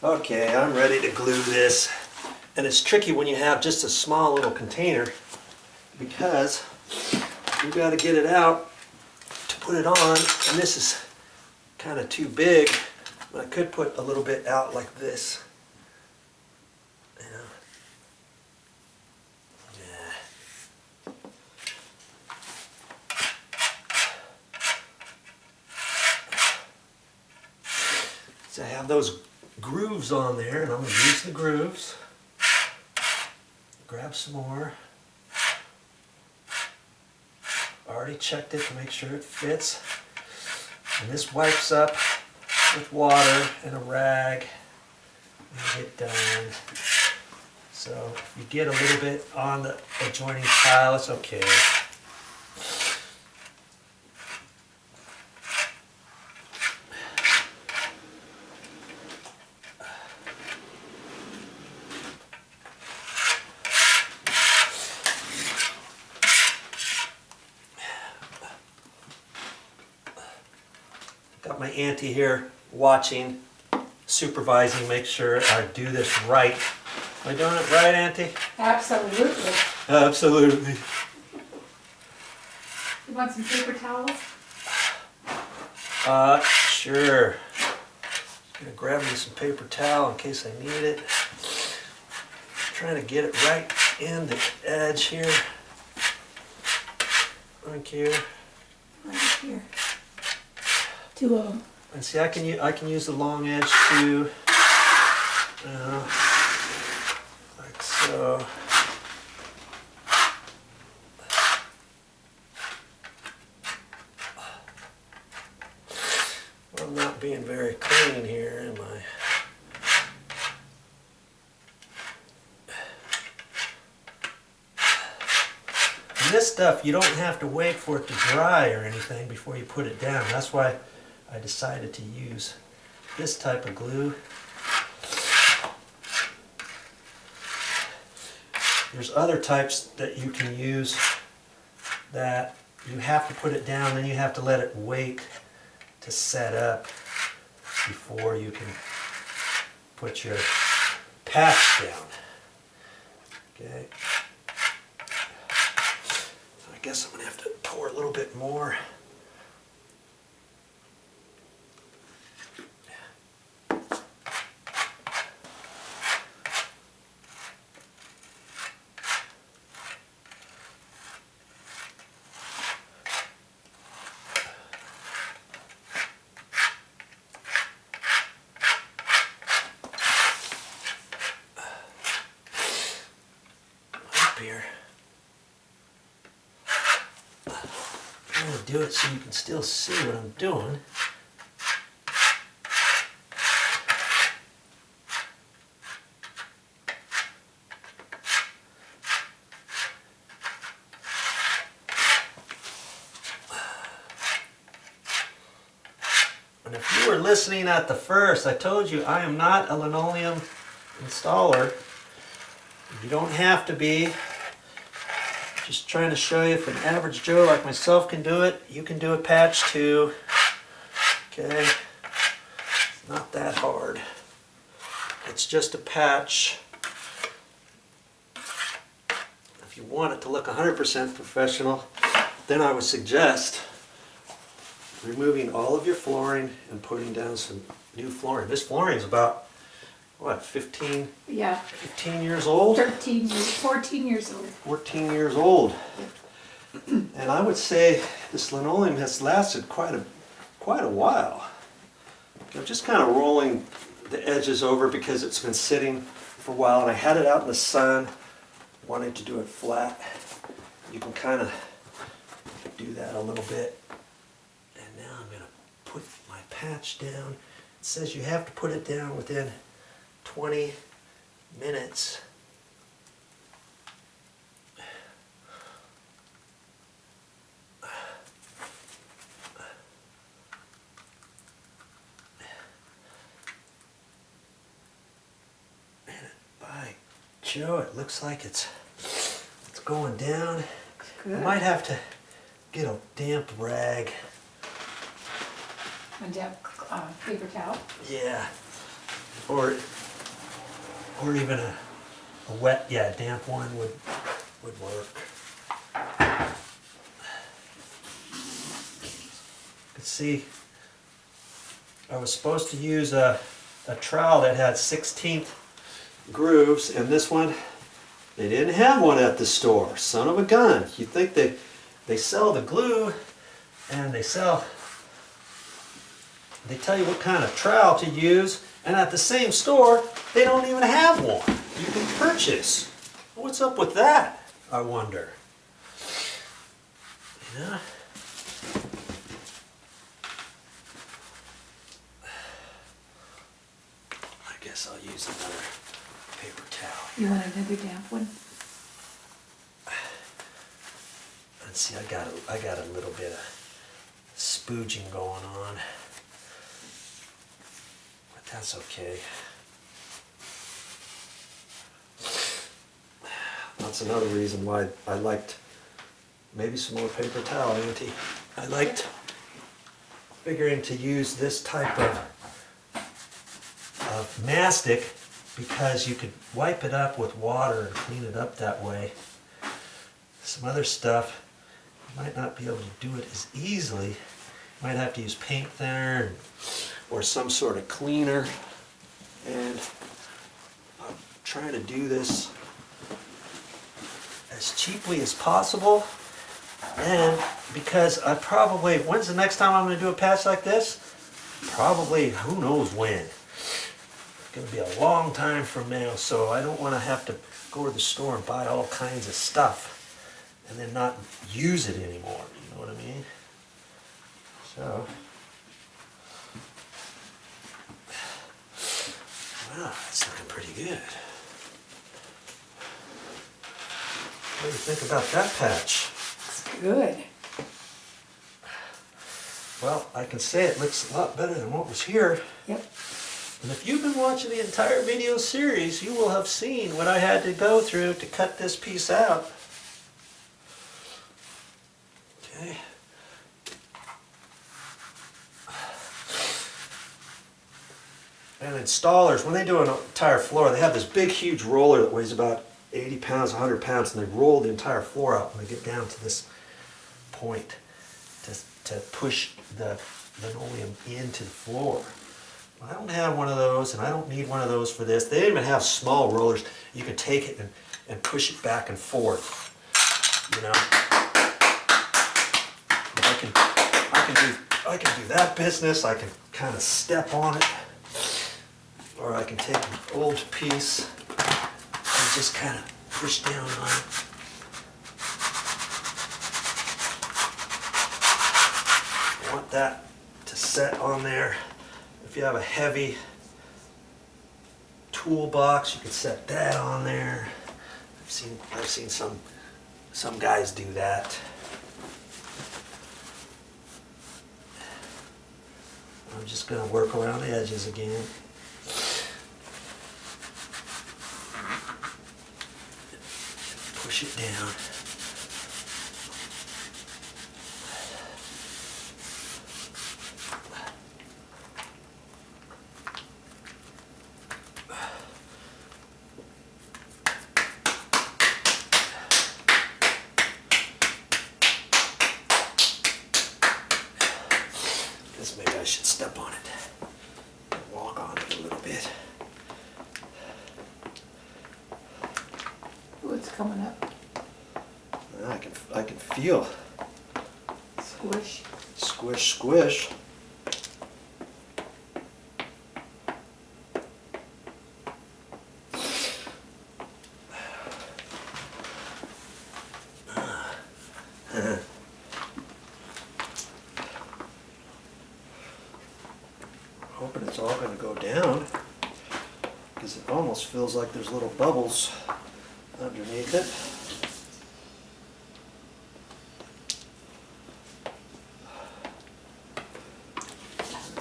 Okay, I'm ready to glue this. And it's tricky when you have just a small little container because you got to get it out to put it on, and this is kind of too big, but I could put a little bit out like this. So I have those grooves on there, and I'm going to use the grooves. Grab some more. Already checked it to make sure it fits. And this wipes up with water and a rag and get done. So if you get a little bit on the adjoining tile, it's okay. Got my auntie here watching, supervising, make sure I do this right. Am I doing it right, Auntie? Absolutely. Absolutely. You want some paper towels? Sure. Just gonna grab me some paper towel in case I need it. Trying to get it right in the edge here. Thank you. Right here. Two of them. And see, I can use the long edge too. Like so. I'm not being very clean here, am I? And this stuff, you don't have to wait for it to dry or anything before you put it down. That's why I decided to use this type of glue. There's other types that you can use that you have to put it down, then you have to let it wait to set up before you can put your patch down. Okay. So I guess I'm going to have to pour a little bit more. Here. I'm going to do it so you can still see what I'm doing. And if you were listening at the first, I told you I am not a linoleum installer. You don't have to be. Just trying to show you if an average Joe like myself can do it, you can do a patch too. Okay? It's not that hard. It's just a patch. If you want it to look 100% professional, then I would suggest removing all of your flooring and putting down some new flooring. This flooring is about what, 15? Yeah. 15 years old? 13 years, 14 years old. 14 years old. And I would say this linoleum has lasted quite a while. I'm just kind of rolling the edges over because it's been sitting for a while, and I had it out in the sun, wanted to do it flat. You can kind of do that a little bit. And now I'm going to put my patch down. It says you have to put it down within 20 minutes. And by Joe, it looks like it's going down. Good. I might have to get a damp rag. A damp paper towel. Yeah. or even a wet, yeah, damp one would work. You can see I was supposed to use a trowel that had 16th grooves, and this one, they didn't have one at the store. Son of a gun. You'd think they sell the glue and they tell you what kind of trowel to use, and at the same store they don't even have one you can purchase. What's up with that, I wonder? Yeah. I guess I'll use another paper towel. You want another damp one? Let's see, I got a little bit of spooging going on, but that's okay. That's another reason why I liked maybe some more paper towel, Auntie. I liked figuring to use this type of mastic because you could wipe it up with water and clean it up that way. Some other stuff, you might not be able to do it as easily. You might have to use paint thinner or some sort of cleaner. And I'm trying to do this as cheaply as possible. And because when's the next time I'm going to do a patch like this? Probably, who knows when. It's going to be a long time from now, so I don't want to have to go to the store and buy all kinds of stuff and then not use it anymore, you know what I mean? So, wow, that's looking pretty good. What do you think about that patch? It's good. Well, I can say it looks a lot better than what was here. Yep. And if you've been watching the entire video series, you will have seen what I had to go through to cut this piece out. Okay. And installers, when they do an entire floor, they have this big, huge roller that weighs about 80 pounds, 100 pounds, and they roll the entire floor out when they get down to this point to push the linoleum into the floor. I don't have one of those, and I don't need one of those for this. They even have small rollers. You can take it and push it back and forth. You know, I can do that business. I can kind of step on it, or I can take an old piece and just kind of push down on it. I want that to set on there. If you have a heavy toolbox, you can set that on there. I've seen some guys do that. I'm just going to work around the edges again. Push it down. Maybe I should step on it, walk on it a little bit. Ooh, it's coming up. I can feel Squish. squish, squish. Hoping it's all going to go down, because it almost feels like there's little bubbles underneath it.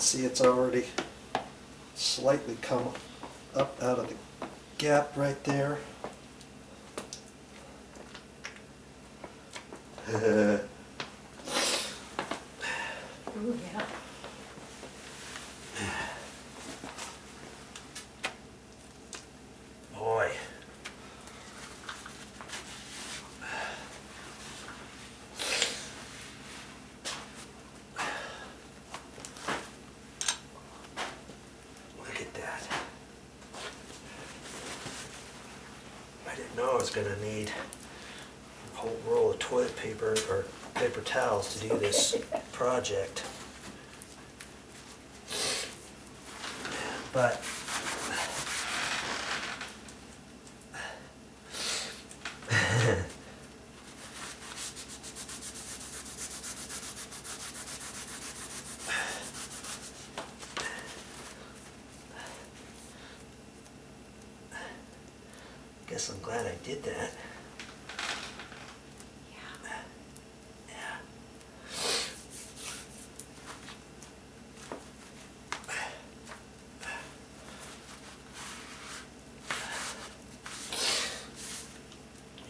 See, it's already slightly come up out of the gap right there. Ooh, yeah. know I was going to need a whole roll of toilet paper or paper towels to do this project. But guess I'm glad I did that. Yeah.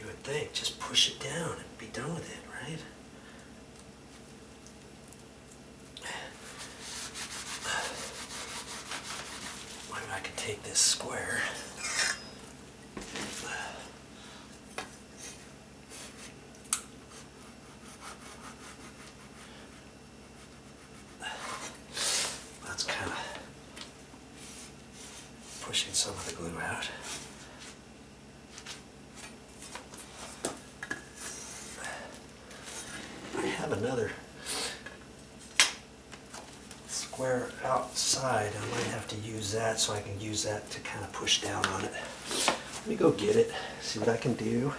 You would think, just push it down and be done with it, right? Maybe I could take this square. That's kind of pushing some of the glue out. I have another square outside. I might have to use that so I can use that to kind of push down on it. Let me go get it, see what I can do.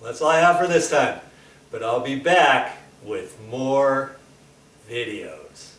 That's all I have for this time, but I'll be back with more videos.